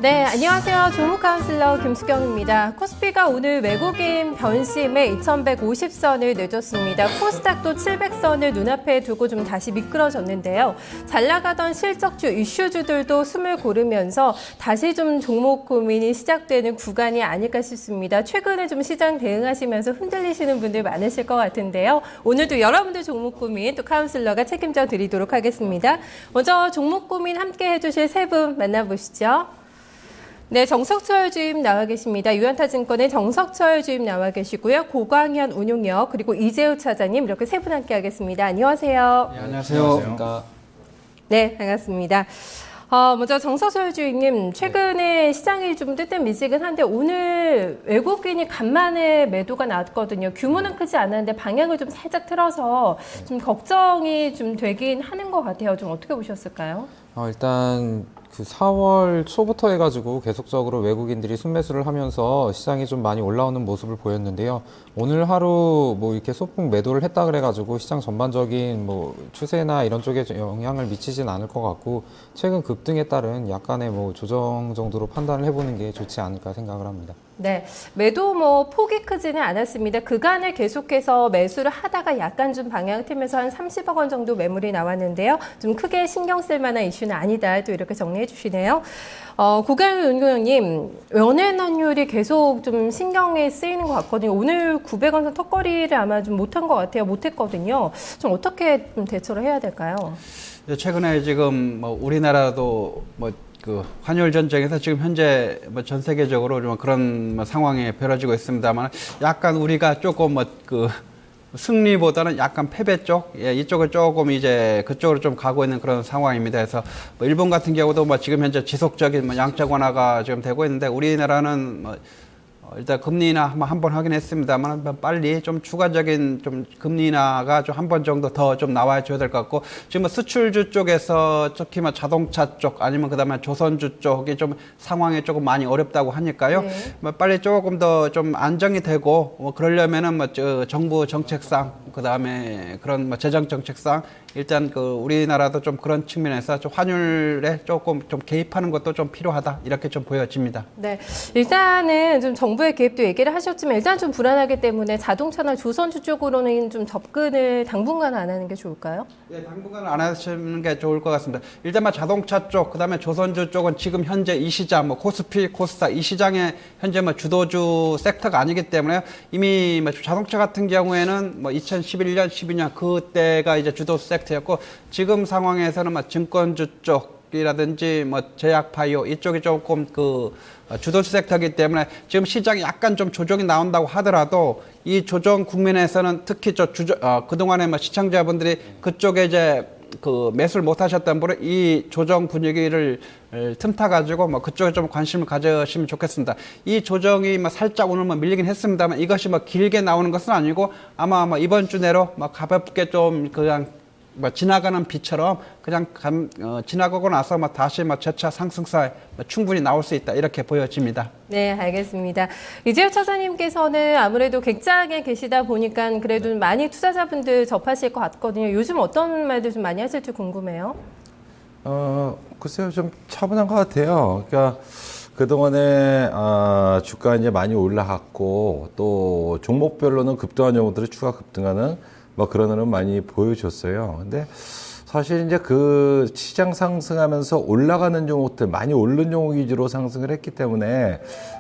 네, 안녕하세요. 종목 카운슬러 김수경입니다. 코스피가 오늘 외국인 변심에 2150선을 내줬습니다. 코스닥도 700선을 눈앞에 두고 좀 다시 미끄러졌는데요. 잘 나가던 실적주, 이슈주들도 숨을 고르면서 다시 좀 종목 고민이 시작되는 구간이 아닐까 싶습니다. 최근에 좀 시장 대응하시면서 흔들리시는 분들 많으실 것 같은데요. 오늘도 여러분들 종목 고민 또 카운슬러가 책임져 드리도록 하겠습니다. 먼저 종목 고민 함께 해주실 세 분 만나보시죠. 네, 정석철 주임 나와 계십니다. 유연타증권의 정석철 주임 나와 계시고요. 고광현 운용역 그리고 이재우 차장님 이렇게 세 분 함께 하겠습니다. 안녕하세요. 네, 안녕하세요. 네, 반갑습니다. 먼저 정석철 주임님, 최근에 시장이 좀 뜨뜻미지근한데 오늘 외국인이 간만에 매도가 나왔거든요. 규모는 크지 않았는데 방향을 좀 살짝 틀어서 좀 걱정이 좀 되긴 하는 것 같아요. 좀 어떻게 보셨을까요? 일단 그 4월 초부터 해가지고 계속적으로 외국인들이 순매수를 하면서 시장이 좀 많이 올라오는 모습을 보였는데요. 오늘 하루 뭐 이렇게 소폭 매도를 했다 그래가지고 시장 전반적인 뭐 추세나 이런 쪽에 영향을 미치진 않을 것 같고 최근 급등에 따른 약간의 뭐 조정 정도로 판단을 해보는 게 좋지 않을까 생각을 합니다. 네, 매도 뭐 폭이 크지는 않았습니다. 그간에 계속해서 매수를 하다가 약간 좀 방향 틀면서 한 30억 원 정도 매물이 나왔는데요. 좀 크게 신경 쓸 만한 이슈는 아니다. 또 이렇게 정리해 주시네요. 고강현 운용님, 연회난율이 계속 좀 신경에 쓰이는 것 같거든요. 오늘 900원 선 턱걸이를 아마 좀 못한 것 같아요. 못했거든요. 좀 어떻게 좀 대처를 해야 될까요? 최근에 지금 뭐 우리나라도 그 환율 전쟁에서 지금 현재 뭐 전 세계적으로 좀 그런 뭐 상황이 벌어지고 있습니다만 약간 우리가 조금 그 승리보다는 약간 패배 쪽, 이쪽을 조금 이제 그쪽으로 좀 가고 있는 그런 상황입니다. 그래서 뭐 일본 같은 경우도 뭐 지금 현재 지속적인 뭐 양적 완화가 지금 되고 있는데 우리나라는 뭐 일단 금리 인하 한 번 하긴 했습니다만 빨리 좀 추가적인 좀 금리 인하가 좀 한 번 정도 더 좀 나와 줘야 될 것 같고 지금 수출주 쪽에서 특히 뭐 자동차 쪽 아니면 그다음에 조선주 쪽이 좀 상황이 조금 많이 어렵다고 하니까요. 네. 뭐 빨리 조금 더 좀 안정이 되고 뭐 그러려면은 뭐 정부 정책상 그다음에 그런 뭐 재정 정책상 일단 그 우리나라도 좀 그런 측면에서 좀 환율에 조금 좀 개입하는 것도 좀 필요하다 이렇게 좀 보여집니다. 네, 일단은 좀 정부의 개입도 얘기를 하셨지만 일단 좀 불안하기 때문에 자동차나 조선주 쪽으로는 좀 접근을 당분간 안 하는 게 좋을까요? 네, 당분간 안 하시는 게 좋을 것 같습니다. 일단 뭐 자동차 쪽, 그다음에 조선주 쪽은 지금 현재 이 시장, 뭐 코스피, 코스닥 이 시장에 현재 뭐 주도주 섹터가 아니기 때문에 이미 뭐 자동차 같은 경우에는 뭐 2011년, 12년 그때가 이제 주도 섹터였고 지금 상황에서는 뭐 증권주 쪽이라든지 뭐 제약 바이오 이쪽이 조금 그 주도주 섹터이기 때문에 지금 시장이 약간 좀 조정이 나온다고 하더라도 이 조정 국면에서는 특히 그동안에 뭐 시청자분들이 그쪽에 이제 그 매수를 못 하셨던 분은 이 조정 분위기를 틈타 가지고 뭐 그쪽에 좀 관심을 가져시면 좋겠습니다. 이 조정이 뭐 살짝 오늘 뭐 밀리긴 했습니다만 이것이 뭐 길게 나오는 것은 아니고 아마 뭐 이번 주 내로 뭐 가볍게 좀 그냥 뭐 지나가는 비처럼 그냥 지나가고 나서 뭐 다시 뭐 재차 상승세 충분히 나올 수 있다 이렇게 보여집니다. 네, 알겠습니다. 이재우 차장님께서는 아무래도 객장에 계시다 보니까 그래도 많이 투자자분들 접하실 것 같거든요. 요즘 어떤 말들 좀 많이 하실지 궁금해요. 글쎄요, 좀 차분한 것 같아요. 그러니까 그동안에 주가 이제 많이 올라갔고 또 종목별로는 급등한 종목들이 추가 급등하는 뭐 그런 흐름 많이 보여줬어요. 근데 사실 이제 그 시장 상승하면서 올라가는 종목들, 많이 오른 종목 위주로 상승을 했기 때문에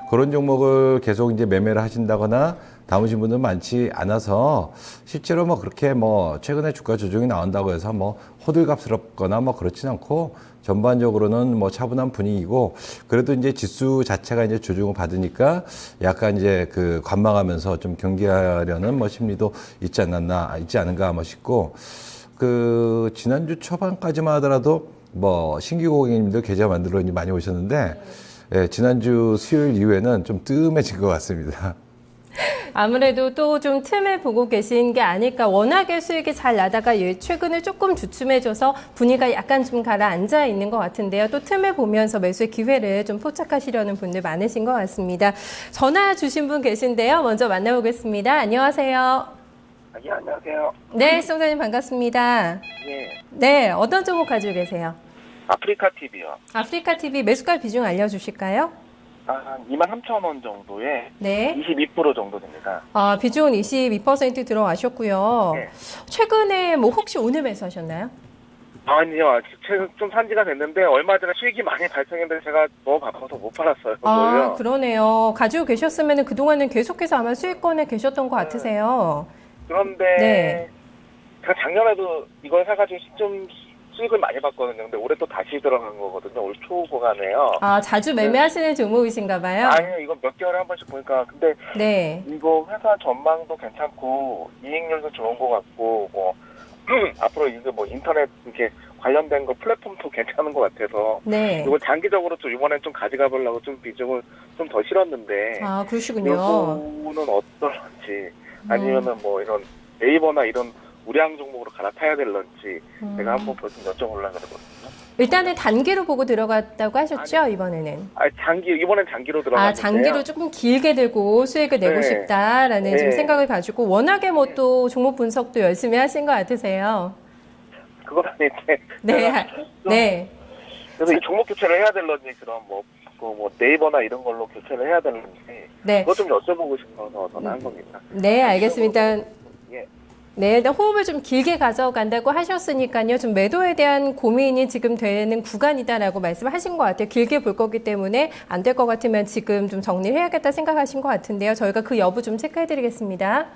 그런 종목을 계속 이제 매매를 하신다거나 담으신 분들 많지 않아서 실제로 뭐 그렇게 뭐 최근에 주가 조정이 나온다고 해서 뭐 호들갑스럽거나 뭐 그렇진 않고 전반적으로는 뭐 차분한 분위기고 그래도 이제 지수 자체가 이제 조정을 받으니까 약간 이제 그 관망하면서 좀 경계하려는 뭐 심리도 있지 않은가 뭐 싶고 그 지난주 초반까지만 하더라도 뭐 신규 고객님들 계좌 만들어 이제 많이 오셨는데 예, 지난주 수요일 이후에는 좀 뜸해진 것 같습니다. 아무래도 또 좀 틈을 보고 계신 게 아닐까. 워낙에 수익이 잘 나다가 최근에 조금 주춤해져서 분위기가 약간 좀 가라앉아 있는 것 같은데요. 또 틈을 보면서 매수의 기회를 좀 포착하시려는 분들 많으신 것 같습니다. 전화 주신 분 계신데요. 먼저 만나보겠습니다. 안녕하세요. 예, 안녕하세요. 네, 시청자님 반갑습니다. 예. 네, 어떤 종목 가지고 계세요? 아프리카 TV요. 아프리카 TV 매수가 비중 알려주실까요? 한 23,000원 정도에 네. 22% 정도 됩니다. 비중은 22% 들어가셨고요. 네. 최근에 뭐 혹시 오늘 매수하셨나요? 아니요, 최근 좀 산지가 됐는데 얼마 전에 수익이 많이 발생했는데 제가 너무 바빠서 못 팔았어요. 그걸요. 그러네요. 가지고 계셨으면 그동안은 계속해서 아마 수익권에 계셨던 것 같으세요. 그런데 네. 제가 작년에도 이걸 사가지고 좀 수익을 많이 봤거든요. 근데 올해 또 다시 들어간 거거든요. 올 초 구간에요. 자주 매매하시는 종목이신가 봐요? 아니요, 이거 몇 개월에 한 번씩 보니까 근데 네. 이거 회사 전망도 괜찮고 이익률도 좋은 것 같고 뭐 앞으로 이거 뭐 인터넷 이렇게 관련된 거 플랫폼도 괜찮은 것 같아서 네. 이거 장기적으로 좀 이번엔 좀 가져가 보려고 좀 비중을 좀 더 실었는데 그러시군요. 이거는 어떨런지 아니면은 뭐 이런 네이버나 이런 우량 종목으로 갈아타야 될런지 제가 한번 좀 여쭤보려고 그러거든요. 일단은 단기로 보고 들어갔다고 하셨죠, 아니, 이번에는? 이번엔 장기로 들어갔는데요. 장기로 조금 길게 들고 수익을 내고 네. 싶다라는 좀 네. 생각을 가지고 워낙에 뭐 또 종목 분석도 열심히 하신 것 같으세요. 그건 아닌데. 네. 네. 그래서 이 종목 교체를 해야 될런지 그런 뭐 네이버나 이런 걸로 교체를 해야 될런지 네. 그거 좀 여쭤보고 싶어서 전화한 겁니다. 네, 알겠습니다. 예. 네, 일단 호흡을 좀 길게 가져간다고 하셨으니까요. 좀 매도에 대한 고민이 지금 되는 구간이다라고 말씀하신 것 같아요. 길게 볼 거기 때문에 안 될 것 같으면 지금 좀 정리를 해야겠다 생각하신 것 같은데요. 저희가 그 여부 좀 체크해드리겠습니다.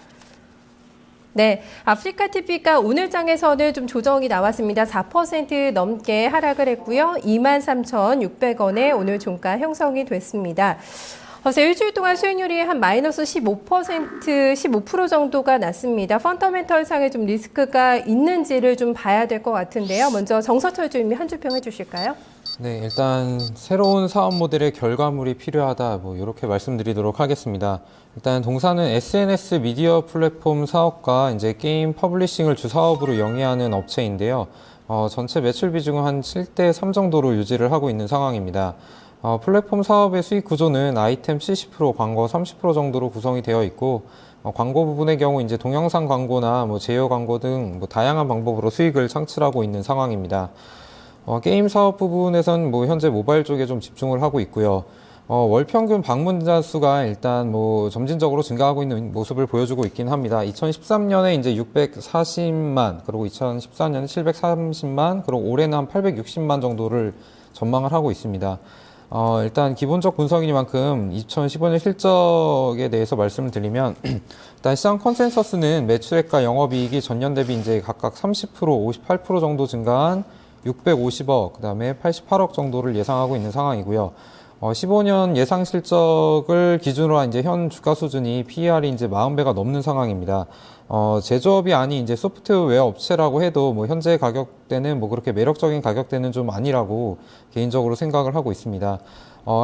네, 아프리카 TV가 오늘 장에서는 좀 조정이 나왔습니다. 4% 넘게 하락을 했고요. 23,600원에 오늘 종가 형성이 됐습니다. 그래서 일주일 동안 수익률이 한 마이너스 15% 정도가 났습니다. 펀더멘털 상에 좀 리스크가 있는지를 좀 봐야 될 것 같은데요. 먼저 정서철 주임이 한 줄 평 해주실까요? 네, 일단 새로운 사업 모델의 결과물이 필요하다. 이렇게 말씀드리도록 하겠습니다. 일단 동사는 SNS 미디어 플랫폼 사업과 이제 게임 퍼블리싱을 주 사업으로 영위하는 업체인데요. 전체 매출 비중은 한 7대 3 정도로 유지를 하고 있는 상황입니다. 플랫폼 사업의 수익 구조는 아이템 70%, 광고 30% 정도로 구성이 되어 있고, 광고 부분의 경우 이제 동영상 광고나 제휴 광고 등 다양한 방법으로 수익을 창출하고 있는 상황입니다. 게임 사업 부분에선 현재 모바일 쪽에 좀 집중을 하고 있고요. 월 평균 방문자 수가 일단 점진적으로 증가하고 있는 모습을 보여주고 있긴 합니다. 2013년에 이제 640만, 그리고 2014년에 730만, 그리고 올해는 한 860만 정도를 전망을 하고 있습니다. 일단 기본적 분석이니만큼 2015년 실적에 대해서 말씀을 드리면 일단 시장 컨센서스는 매출액과 영업이익이 전년 대비 이제 각각 30%, 58% 정도 증가한 650억, 그다음에 88억 정도를 예상하고 있는 상황이고요. 15년 예상 실적을 기준으로 한 이제 현 주가 수준이 PER이 이제 40배가 넘는 상황입니다. 제조업이 아닌 이제 소프트웨어 업체라고 해도 현재 가격대는 그렇게 매력적인 가격대는 좀 아니라고 개인적으로 생각을 하고 있습니다.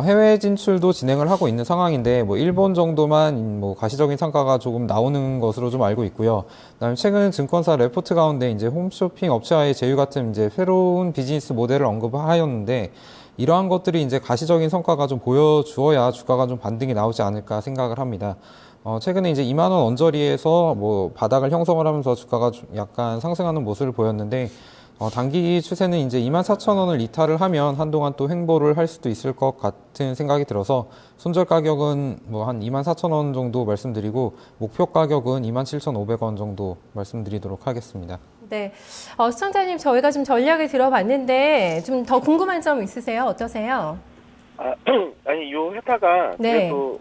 해외 진출도 진행을 하고 있는 상황인데 일본 정도만 가시적인 성과가 조금 나오는 것으로 좀 알고 있고요. 그다음에 최근 증권사 레포트 가운데 이제 홈쇼핑 업체와의 제휴 같은 이제 새로운 비즈니스 모델을 언급하였는데 이러한 것들이 이제 가시적인 성과가 좀 보여주어야 주가가 좀 반등이 나오지 않을까 생각을 합니다. 최근에 이제 2만 원 언저리에서 바닥을 형성을 하면서 주가가 좀 약간 상승하는 모습을 보였는데 단기 추세는 이제 24,000원을 이탈을 하면 한동안 또 횡보를 할 수도 있을 것 같은 생각이 들어서 손절 가격은 한 24,000원 정도 말씀드리고 목표 가격은 27,500원 정도 말씀드리도록 하겠습니다. 네, 시청자님 저희가 좀 전략을 들어봤는데 좀 더 궁금한 점 있으세요? 어떠세요? 아니 이 회사가 네. 그래도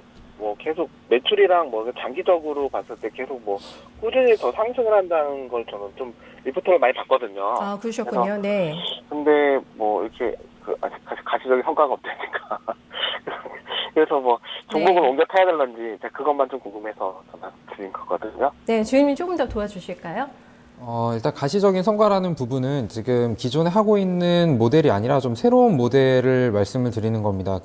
계속 매출이랑 장기적으로 봤을 때 계속 꾸준히 더 상승을 한다는 걸 저는 좀 리포트를 많이 봤거든요. 그러셨군요. 네. 근데 이렇게 아직 가시적인 성과가 없다니까. 그래서 종목을 네. 옮겨 타야 될런지 그것만 좀 궁금해서 전화 드린 거거든요. 네, 주임님 조금 더 도와주실까요? 일단 가시적인 성과라는 부분은 지금 기존에 하고 있는 모델이 아니라 좀 새로운 모델을 말씀을 드리는 겁니다.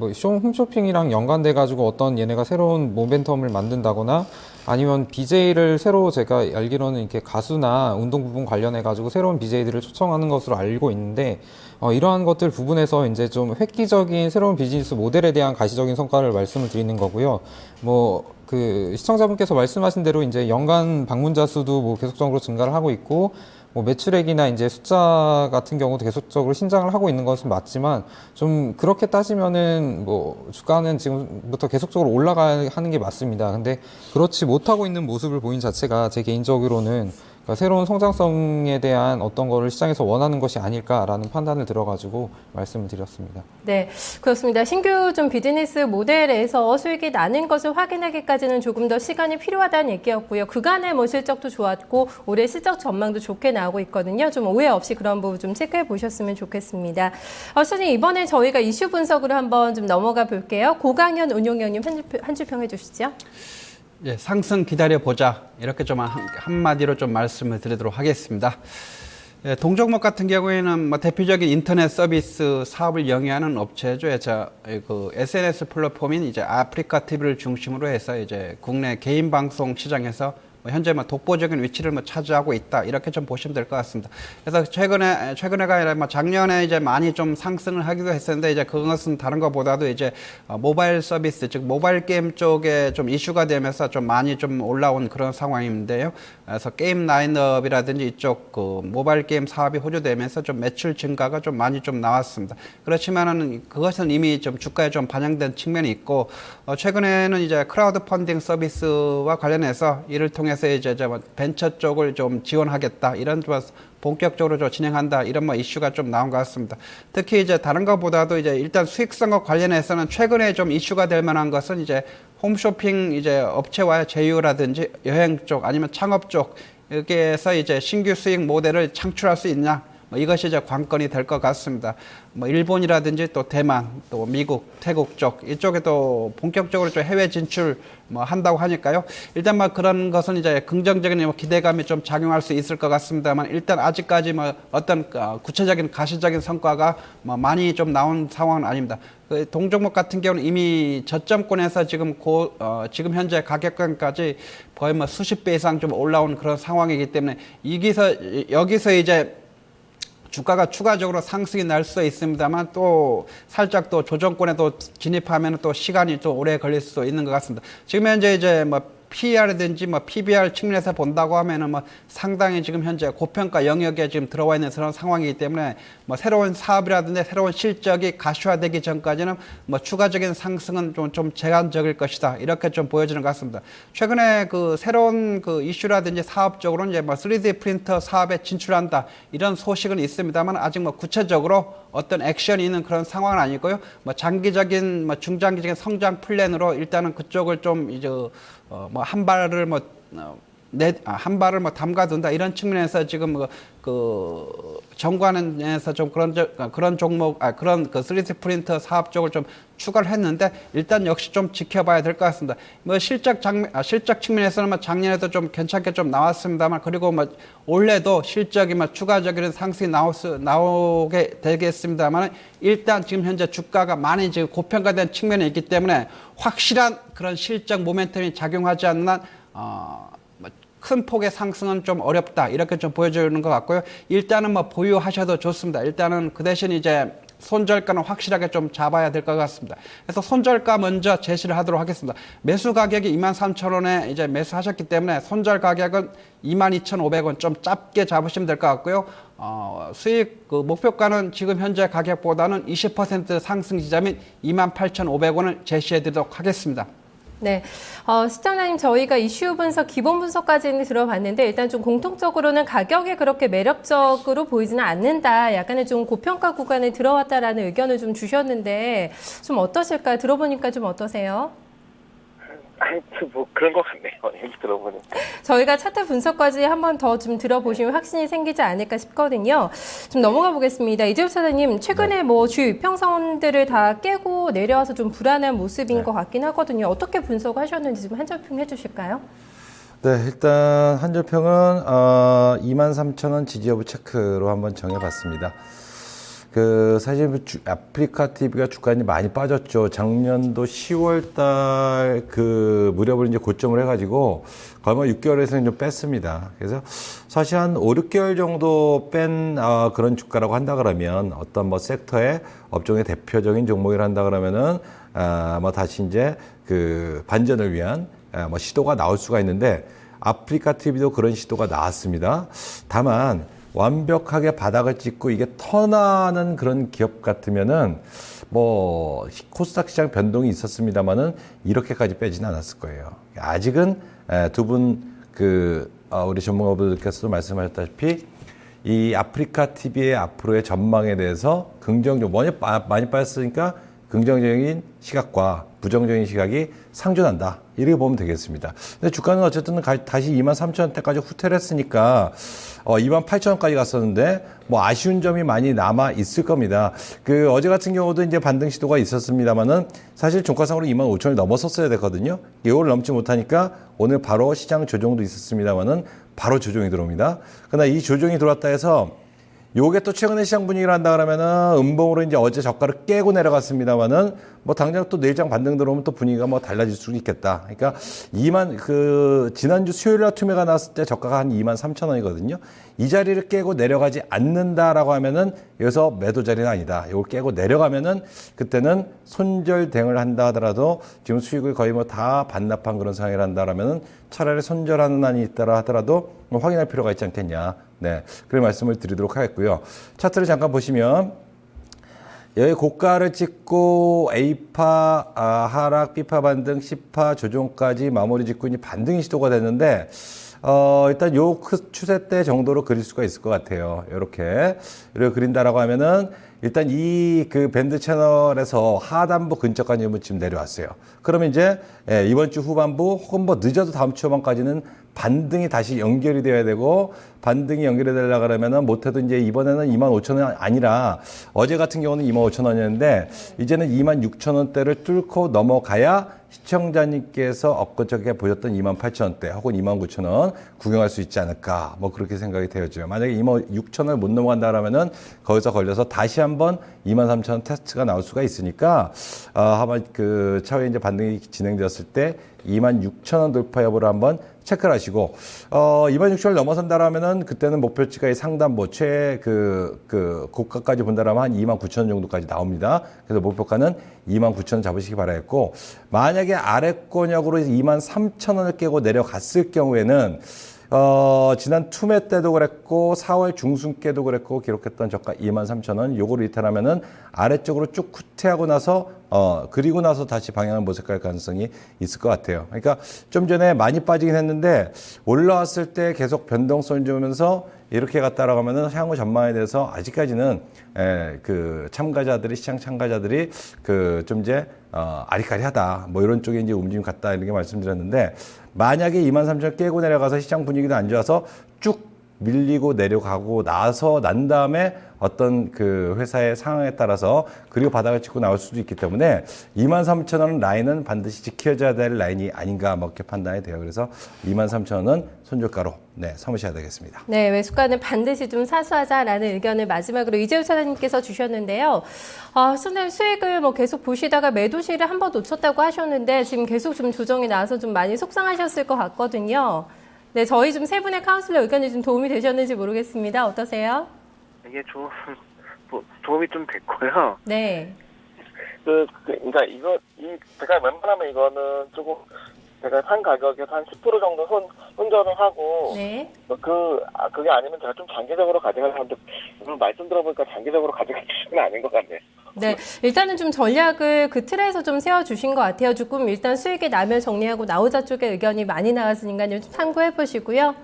홈쇼핑이랑 연관돼가지고 어떤 얘네가 새로운 모멘텀을 만든다거나 아니면 BJ를 새로 제가 알기로는 이렇게 가수나 운동 부분 관련해가지고 새로운 BJ들을 초청하는 것으로 알고 있는데 이러한 것들 부분에서 이제 좀 획기적인 새로운 비즈니스 모델에 대한 가시적인 성과를 말씀을 드리는 거고요. 시청자분께서 말씀하신 대로 이제 연간 방문자 수도 계속적으로 증가를 하고 있고 뭐 매출액이나 이제 숫자 같은 경우도 계속적으로 신장을 하고 있는 것은 맞지만 좀 그렇게 따지면은 뭐 주가는 지금부터 계속적으로 올라가야 하는 게 맞습니다. 근데 그렇지 못하고 있는 모습을 보인 자체가 제 개인적으로는 그러니까 새로운 성장성에 대한 어떤 거를 시장에서 원하는 것이 아닐까라는 판단을 들어가지고 말씀을 드렸습니다. 네, 그렇습니다. 신규 좀 비즈니스 모델에서 수익이 나는 것을 확인하기까지는 조금 더 시간이 필요하다는 얘기였고요. 그간의 뭐 실적도 좋았고 올해 실적 전망도 좋게 나오고 있거든요. 좀 오해 없이 그런 부분 좀 체크해 보셨으면 좋겠습니다. 시장님 이번에 저희가 이슈 분석으로 한번 좀 넘어가 볼게요. 고강현 운용형님 한 줄 평해 주시죠. 예, 상승 기다려보자. 이렇게 좀 한마디로 좀 말씀을 드리도록 하겠습니다. 예, 동종목 같은 경우에는 뭐 대표적인 인터넷 서비스 사업을 영위하는 업체죠. 그 SNS 플랫폼인 이제 아프리카 TV를 중심으로 해서 이제 국내 개인 방송 시장에서 뭐 현재 뭐 독보적인 위치를 뭐 차지하고 있다 이렇게 좀 보시면 될 것 같습니다. 그래서 최근에가 아니라 뭐 작년에 이제 많이 좀 상승을 하기도 했었는데 이제 그것은 다른 것보다도 이제 모바일 서비스 즉 모바일 게임 쪽에 좀 이슈가 되면서 좀 많이 좀 올라온 그런 상황인데요. 그래서 게임 라인업이라든지 이쪽 그 모바일 게임 사업이 호조되면서 좀 매출 증가가 좀 많이 좀 나왔습니다. 그렇지만은 그것은 이미 좀 주가에 좀 반영된 측면이 있고 최근에는 이제 크라우드 펀딩 서비스와 관련해서 이를 통해서 이제 벤처 쪽을 좀 지원하겠다 이런 좀 본격적으로 좀 진행한다 이런 뭐 이슈가 좀 나온 것 같습니다. 특히 이제 다른 것보다도 이제 일단 수익성과 관련해서는 최근에 좀 이슈가 될 만한 것은 이제 홈쇼핑 이제 업체와의 제휴라든지 여행 쪽 아니면 창업 쪽 여기에서 이제 신규 수익 모델을 창출할 수 있냐. 뭐 이것이 이제 관건이 될 것 같습니다. 뭐 일본이라든지 또 대만, 또 미국, 태국 쪽 이쪽에 또 본격적으로 좀 해외 진출 뭐 한다고 하니까요. 일단 뭐 그런 것은 이제 긍정적인 기대감이 좀 작용할 수 있을 것 같습니다만 일단 아직까지 뭐 어떤 구체적인 가시적인 성과가 뭐 많이 좀 나온 상황은 아닙니다. 그 동종목 같은 경우는 이미 저점권에서 지금 지금 현재 가격권까지 거의 뭐 수십 배 이상 좀 올라온 그런 상황이기 때문에 여기서 이제 주가가 추가적으로 상승이 날 수 있습니다만 또 살짝 또 조정권에도 진입하면 또 시간이 좀 오래 걸릴 수 있는 것 같습니다. 지금 현재 이제 뭐 PER이든지 뭐 PBR 측면에서 본다고 하면은 뭐 상당히 지금 현재 고평가 영역에 지금 들어와 있는 그런 상황이기 때문에 뭐 새로운 사업이라든지 새로운 실적이 가시화되기 전까지는 뭐 추가적인 상승은 좀 제한적일 것이다. 이렇게 좀 보여지는 것 같습니다. 최근에 그 새로운 그 이슈라든지 사업적으로는 이제 뭐 3D 프린터 사업에 진출한다. 이런 소식은 있습니다만 아직 뭐 구체적으로 어떤 액션이 있는 그런 상황은 아니고요. 뭐 장기적인 뭐 중장기적인 성장 플랜으로 일단은 그쪽을 좀 이제 뭐 한 발을 한 발을 뭐 담가둔다 이런 측면에서 지금 그 정관에서 좀 그런 종목 그런 그 3D 프린터 사업 쪽을 좀 추가를 했는데 일단 역시 좀 지켜봐야 될 것 같습니다. 뭐 실적 측면에서는 뭐 작년에도 좀 괜찮게 좀 나왔습니다만 그리고 뭐 올해도 실적이 뭐 추가적인 상승이 나오게 되겠습니다만 일단 지금 현재 주가가 많이 지금 고평가된 측면이 있기 때문에 확실한 그런 실적 모멘텀이 작용하지 않는 한 큰 폭의 상승은 좀 어렵다 이렇게 좀 보여주는 것 같고요. 일단은 뭐 보유하셔도 좋습니다. 일단은 그 대신 이제 손절가는 확실하게 좀 잡아야 될 것 같습니다. 그래서 손절가 먼저 제시를 하도록 하겠습니다. 매수 가격이 23,000원에 이제 매수하셨기 때문에 손절 가격은 22,500원 좀 짧게 잡으시면 될 것 같고요. 수익 그 목표가는 지금 현재 가격보다는 20% 상승 지점인 28,500원을 제시해 드리도록 하겠습니다. 네, 시청자님 저희가 이슈 분석, 기본 분석까지는 들어봤는데 일단 좀 공통적으로는 가격이 그렇게 매력적으로 보이지는 않는다. 약간의 좀 고평가 구간에 들어왔다라는 의견을 좀 주셨는데 좀 어떠실까요? 들어보니까 좀 어떠세요? 뭐 그런 것 같네요. 얘기 들어보니까. 저희가 차트 분석까지 한 번 더 좀 들어보시면 확신이 생기지 않을까 싶거든요. 좀 넘어가 보겠습니다. 이재욱 차장님, 최근에 뭐 주요 이평선들을 다 깨고 내려와서 좀 불안한 모습인 것 같긴 하거든요. 어떻게 분석하셨는지 좀 한줄평 해주실까요? 네, 일단 한줄평은 23,000원 지지 여부 체크로 한번 정해봤습니다. 사실 아프리카 TV가 주가이 많이 빠졌죠. 작년도 10월달 무렵을 이제 고점을 해가지고 거의 뭐 6개월에서 좀 뺐습니다. 그래서 사실 한 5, 6개월 정도 뺀 그런 주가라고 한다 그러면 어떤 뭐 섹터의 업종의 대표적인 종목이라 한다 그러면은 뭐 다시 이제 반전을 위한 뭐 시도가 나올 수가 있는데 아프리카 TV도 그런 시도가 나왔습니다. 다만 완벽하게 바닥을 찍고 이게 턴하는 그런 기업 같으면은 뭐 코스닥 시장 변동이 있었습니다만은 이렇게까지 빼지는 않았을 거예요. 아직은 두 분 우리 전문가분들께서도 말씀하셨다시피 이 아프리카 TV의 앞으로의 전망에 대해서 긍정적, 많이 빠졌으니까 긍정적인 시각과 부정적인 시각이 상존한다. 이렇게 보면 되겠습니다. 근데 주가는 어쨌든 다시 23,000원대까지 후퇴를 했으니까 28,000원까지 갔었는데 뭐 아쉬운 점이 많이 남아 있을 겁니다. 어제 같은 경우도 이제 반등 시도가 있었습니다만은 사실 종가상으로 25,000원을 넘었었어야 됐거든요. 이걸 넘지 못하니까 오늘 바로 시장 조정도 있었습니다만은 바로 조정이 들어옵니다. 그러나 이 조정이 들어왔다 해서 요게 또 최근에 시장 분위기를 한다 그러면은 음봉으로 이제 어제 저가를 깨고 내려갔습니다만은 뭐 당장 또 내일장 반등 들어오면 또 분위기가 뭐 달라질 수도 있겠다. 그러니까 지난주 수요일 날 투매가 나왔을 때 저가가 한 23,000원이거든요. 이 자리를 깨고 내려가지 않는다라고 하면은 여기서 매도 자리는 아니다. 이걸 깨고 내려가면은 그때는 손절대응을 한다 하더라도 지금 수익을 거의 뭐 다 반납한 그런 상황을 한다라면은 차라리 손절하는 한이 있다라 하더라도 확인할 필요가 있지 않겠냐. 네, 그런 말씀을 드리도록 하겠고요. 차트를 잠깐 보시면 여기 고가를 찍고 A파 하락, B파 반등, C파 조정까지 마무리 짓고 이제 반등이 시도가 됐는데 일단 요 추세대 정도로 그릴 수가 있을 것 같아요. 이렇게 그린다라고 하면은 일단 이 밴드 채널에서 하단부 근처까지 지금 내려왔어요. 그러면 이제 이번 주 후반부 혹은 뭐 늦어도 다음 주 초반까지는 반등이 다시 연결이 되어야 되고, 반등이 연결이 되려고 그러면은 못해도 이제 이번에는 25,000원 아니라 어제 같은 경우는 25,000원이었는데 이제는 26,000원대를 뚫고 넘어가야 시청자님께서 엊그저께 보셨던 28,000원대 혹은 29,000원 구경할 수 있지 않을까, 뭐 그렇게 생각이 되어져요. 만약에 26,000원을 못 넘어간다 그러면은 거기서 걸려서 다시 한번 23,000원 테스트가 나올 수가 있으니까 아마 차후에 이제 반등이 진행되었을 때 26,000원 돌파 여부를 한번 체크를 하시고, 26,000원을 넘어선다라면은 그때는 목표치가 상단부 고가까지 본다라면 한 29,000원 정도까지 나옵니다. 그래서 목표가는 29,000원 잡으시기 바라겠고, 만약에 아래권역으로 23,000원을 깨고 내려갔을 경우에는 지난 투매 때도 그랬고 4월 중순 때도 그랬고 기록했던 저가 23,000원 요거를 이탈하면은 아래쪽으로 쭉 후퇴하고 나서 그리고 나서 다시 방향을 모색할 가능성이 있을 것 같아요. 그러니까 좀 전에 많이 빠지긴 했는데 올라왔을 때 계속 변동성을 주면서 이렇게 갔다라고 하면은 향후 전망에 대해서 아직까지는 시장 참가자들이 좀 이제 아리까리하다 뭐 이런 쪽에 이제 움직임 같다 이렇게 말씀드렸는데, 만약에 23,000원 깨고 내려가서 시장 분위기도 안 좋아서 쭉 밀리고 내려가고 난 다음에 어떤 회사의 상황에 따라서 그리고 바닥을 찍고 나올 수도 있기 때문에 23,000원 라인은 반드시 지켜져야 될 라인이 아닌가 뭐 이렇게 판단이 돼요. 그래서 23,000원은 손절가로 삼으셔야 되겠습니다. 네, 매수가는 반드시 좀 사수하자라는 의견을 마지막으로 이재우 차장님께서 주셨는데요. 선생님 수익을 뭐 계속 보시다가 매도시를 한번 놓쳤다고 하셨는데 지금 계속 좀 조정이 나와서 좀 많이 속상하셨을 것 같거든요. 네, 저희 좀 세 분의 카운슬러 의견이 좀 도움이 되셨는지 모르겠습니다. 어떠세요? 이게 도움이 좀 됐고요. 네. 그러니까 제가 웬만하면 이거는 조금 제가 산 가격에서 한 10% 정도 손절을 하고, 네. 그게 아니면 제가 좀 장기적으로 가져가려 하는데, 오늘 말씀 들어보니까 장기적으로 가져갈 수는 아닌 것 같네요. 네, 일단은 좀 전략을 틀에서 좀 세워주신 것 같아요. 조금 일단 수익이 나면 정리하고 나오자 쪽의 의견이 많이 나왔으니까요. 좀 참고해 보시고요.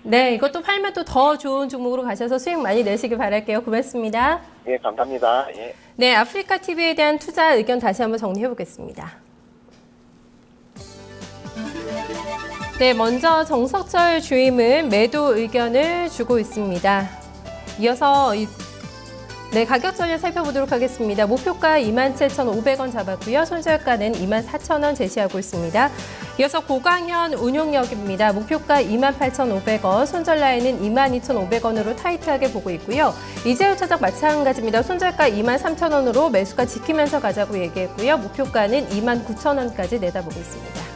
네, 이것도 팔면 또 더 좋은 종목으로 가셔서 수익 많이 내시길 바랄게요. 고맙습니다. 예, 감사합니다. 예. 네, 아프리카 TV에 대한 투자 의견 다시 한번 정리해 보겠습니다. 네, 먼저 정석철 주임은 매도 의견을 주고 있습니다. 이어서 가격 전략 살펴보도록 하겠습니다. 목표가 27,500원 잡았고요. 손절가는 24,000원 제시하고 있습니다. 이어서 고강현 운용력입니다. 목표가 28,500원, 손절 라인은 22,500원으로 타이트하게 보고 있고요. 이재우 차장 마찬가지입니다. 손절가 23,000원으로 매수가 지키면서 가자고 얘기했고요. 목표가는 29,000원까지 내다보고 있습니다.